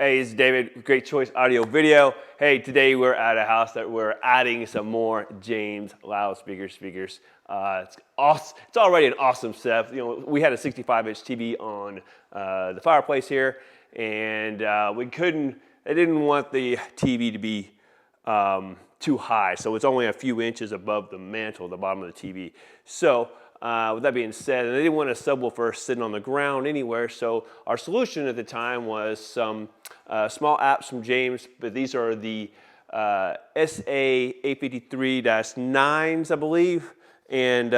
Hey, it's David, Great Choice Audio Video. Hey, today we're at a house that we're adding some more James Loudspeaker speakers. It's awesome. It's already an awesome setup. You know, we had a 65-inch TV on the fireplace here, and I didn't want the TV to be too high, so it's only a few inches above the mantle, the bottom of the TV. So with that being said, they didn't want a subwoofer sitting on the ground anywhere, so our solution at the time was some small apps from James, but these are the SA853-9s, I believe, and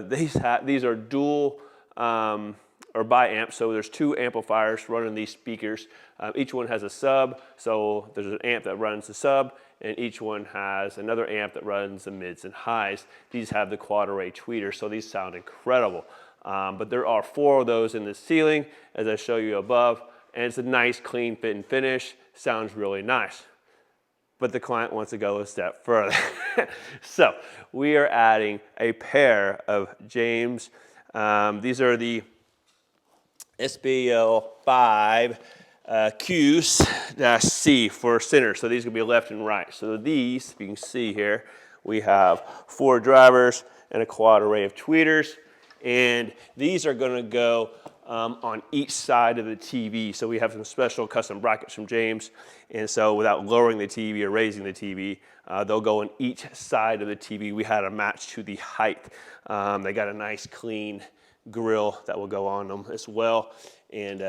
these are dual or bi-amps, so there's two amplifiers running these speakers. Each one has a sub, so there's an amp that runs the sub, and each one has another amp that runs the mids and highs. These have the quad array tweeter, so these sound incredible. But there are 4 of those in the ceiling, as I show you above, and it's a nice, clean fit and finish. Sounds really nice. But the client wants to go a step further. So we are adding a pair of James. These are the SPL5Q-9 for center. So these can be left and right. So these, you can see here, we have 4 drivers and a quad array of tweeters. And these are going to go on each side of the TV. So we have some special custom brackets from James. And so without lowering the TV or raising the TV, they'll go on each side of the TV. We had a match to the height. They got a nice clean grill that will go on them as well. And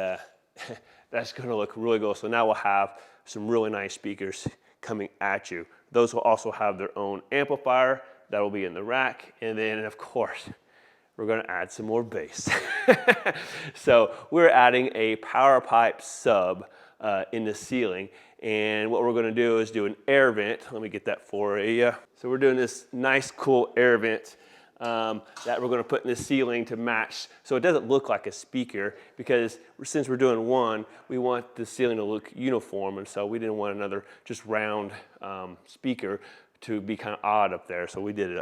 that's going to look really good. So now we'll have some really nice speakers coming at you. Those will also have their own amplifier that will be in the rack. And then, of course, we're going to add some more bass. So we're adding a power pipe sub in the ceiling. And what we're going to do is do an air vent. Let me get that for you. So we're doing this nice, cool air vent that we're going to put in the ceiling to match, so it doesn't look like a speaker, because since we're doing one, we want the ceiling to look uniform, and so we didn't want another just round speaker to be kind of odd up there, so we did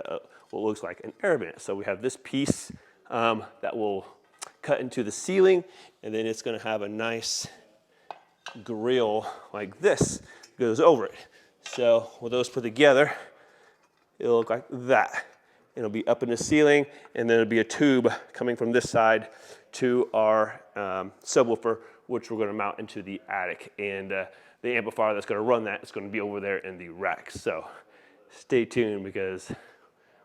what looks like an air vent. So we have this piece that will cut into the ceiling, and then it's going to have a nice grill like this goes over it. So with those put together, it'll look like that. It'll be up in the ceiling, and then it'll be a tube coming from this side to our subwoofer, which we're going to mount into the attic. And the amplifier that's going to run that is going to be over there in the rack. So stay tuned, because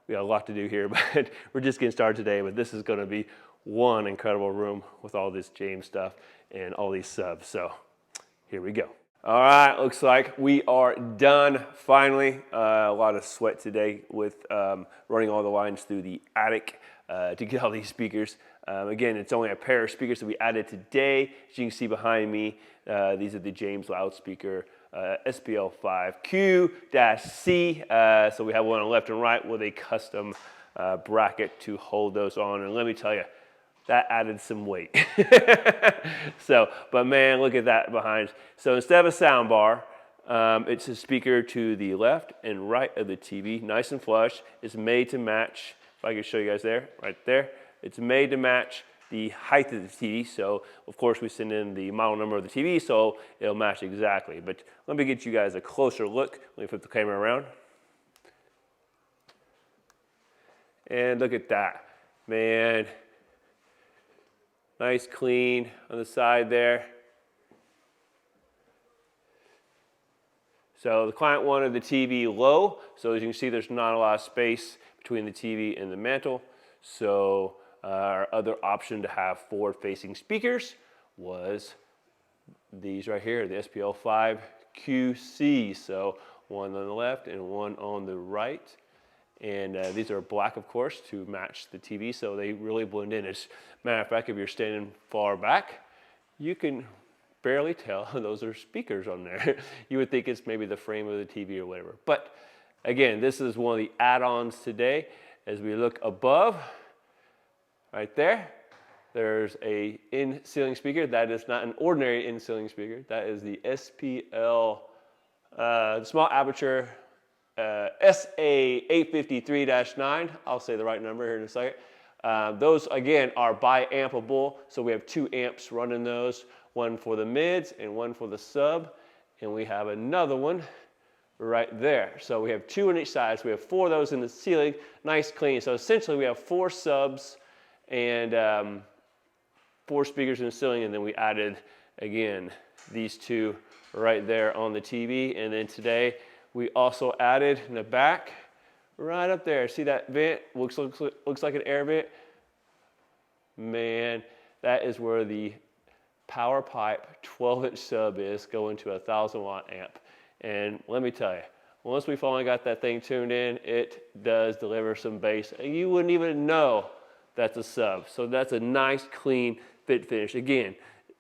we got a lot to do here, but we're just getting started today. But this is going to be one incredible room with all this James stuff and all these subs. So here we go. All right, looks like we are done finally. A lot of sweat today with running all the lines through the attic to get all these speakers. Again, it's only a pair of speakers that we added today. As you can see behind me, these are the James Loudspeaker SPL5Q-9. So we have one on left and right with a custom bracket to hold those on. And let me tell you, that added some weight. But man, look at that behind. So instead of a sound bar, it's a speaker to the left and right of the TV, nice and flush. It's made to match, if I can show you guys there, right there. It's made to match the height of the TV. So of course we send in the model number of the TV, so it'll match exactly. But let me get you guys a closer look. Let me flip the camera around. And look at that, man. Nice clean on the side there. So the client wanted the TV low, so as you can see, there's not a lot of space between the TV and the mantle. So our other option to have forward-facing speakers was these right here, the SPL5QC. So one on the left and one on the right. And these are black, of course, to match the TV, so they really blend in. As a matter of fact, if you're standing far back, you can barely tell those are speakers on there. You would think it's maybe the frame of the TV or whatever. But again, this is one of the add-ons today. As we look above, right there, there's a in-ceiling speaker. That is not an ordinary in-ceiling speaker. That is the SPL, Small Aperture SA853-9. I'll say the right number here in a second. Those, again, are bi-ampable, so we have 2 amps running those. one for the mids and one for the sub, and we have another one right there. So we have 2 on each side, so we have 4 of those in the ceiling, nice clean. So essentially we have 4 subs and 4 speakers in the ceiling, and then we added, again, these 2 right there on the TV. And then today we also added in the back, right up there, see that vent? Looks like an air vent. Man, that is where the power pipe 12-inch sub is going to a 1,000-watt amp. And let me tell you, once we finally got that thing tuned in, it does deliver some bass. And you wouldn't even know that's a sub. So that's a nice, clean fit finish. Again,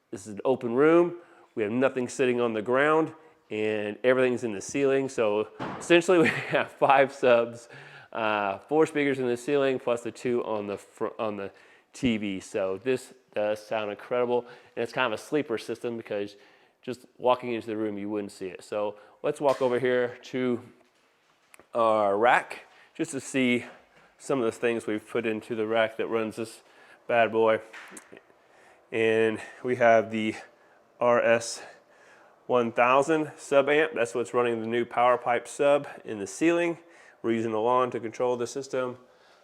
this is an open room. We have nothing sitting on the ground, and everything's in the ceiling. So essentially we have 5 subs, 4 speakers in the ceiling, plus the 2 on the TV. So this does sound incredible, and it's kind of a sleeper system because just walking into the room you wouldn't see it. So let's walk over here to our rack just to see some of the things we've put into the rack that runs this bad boy. And we have the RS1000 sub amp. That's what's running the new power pipe sub in the ceiling. We're using the Lawton to control the system.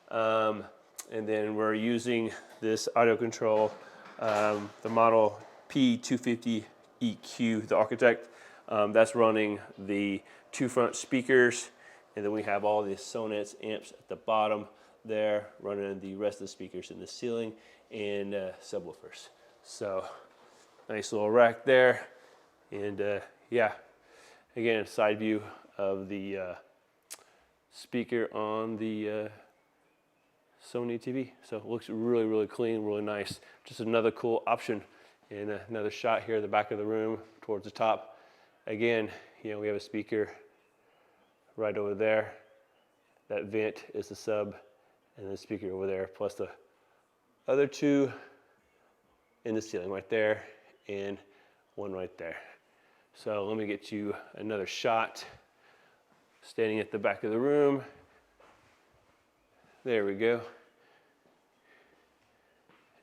And then we're using this audio control, the model P250EQ, the Architect. That's running the 2 front speakers. And then we have all the Sonance amps at the bottom there, running the rest of the speakers in the ceiling and subwoofers. So nice little rack there. And yeah, again, side view of the speaker on the Sony TV. So it looks really, really clean, really nice. Just another cool option. And another shot here at the back of the room towards the top. Again, you know, we have a speaker right over there. That vent is the sub, and the speaker over there, plus the other 2 in the ceiling right there, and 1 right there. So let me get you another shot standing at the back of the room. There we go.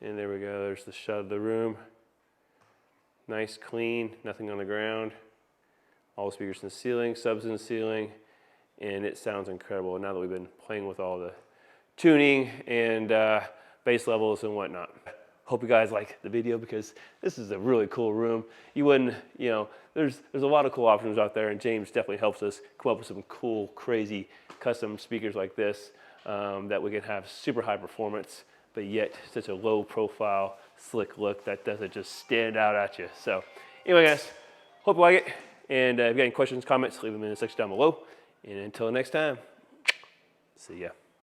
And there we go, there's the shot of the room. Nice, clean, nothing on the ground. All the speakers in the ceiling, subs in the ceiling, and it sounds incredible now that we've been playing with all the tuning and bass levels and whatnot. Hope you guys like the video because this is a really cool room. You wouldn't, you know, there's a lot of cool options out there, and James definitely helps us come up with some cool, crazy custom speakers like this that we can have super high performance, but yet such a low profile, slick look that doesn't just stand out at you. So anyway, guys, hope you like it. And if you got any questions, comments, leave them in the section down below. And until next time, see ya.